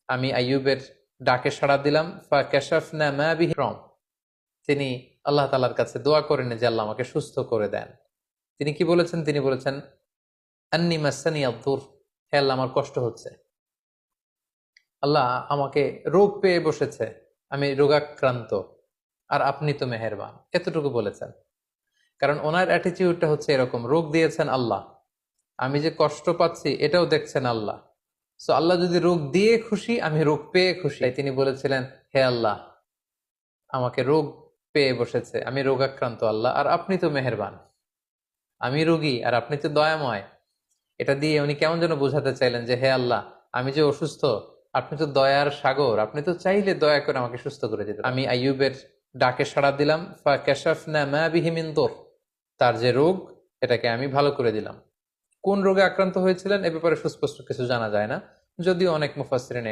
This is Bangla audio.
আমি আইয়ুবের ডাকে সাড়া দিলাম, ফাকাশাফনা মা বিহি রম। তিনি আল্লাহ তাআলার কাছে দোয়া করেন যে আল্লাহ আমাকে সুস্থ করে দেন। তিনি কি বলেছেন? তিনি বলেছেন, আন্নী মাসানি আদ-দুর, হে আল্লাহ আমার কষ্ট হচ্ছে, আল্লাহ আমাকে রোগ পেয়ে বসেছে, আমি রোগাক্রান্ত, আর আপনি তো মেহেরবান। এতটুকু বলেছেন। কারণ ওনার অ্যাটিটিউডটা হচ্ছে এরকম, রোগ দিয়েছেন আল্লাহ, আমি যে কষ্ট পাচ্ছি এটাও দেখছেন আল্লাহ। সো আল্লাহ যদি রোগ দিয়ে খুশি, আমি রোগ পেয়ে খুশি। তাই তিনি বলেছিলেন, হে আল্লাহ আমাকে রোগ পেয়ে বসেছে, আমি রোগাক্রান্ত আল্লাহ, আর আপনি তো মেহেরবান। আমি রোগী আর আপনি তো দয়াময়। এটা দিয়ে উনি কেমন যেন বোঝাতে চাইলেন যে হে আল্লাহ, আমি যে অসুস্থ, আপনি তো দয়ার সাগর, আপনি তো চাইলে দয়া করে আমাকে সুস্থ করে দিতে পারেন। আমি আইয়ুবের ডাকে সাড়া দিলাম, ফাকাশাফনা মা বিহি মিন দুর, তার যে রোগ এটাকে আমি ভালো করে দিলাম। কোন রোগে আক্রান্ত হয়েছিলেন এ ব্যাপারে সুস্পষ্ট কিছু জানা যায় না, যদিও অনেক মুফাসসিরিন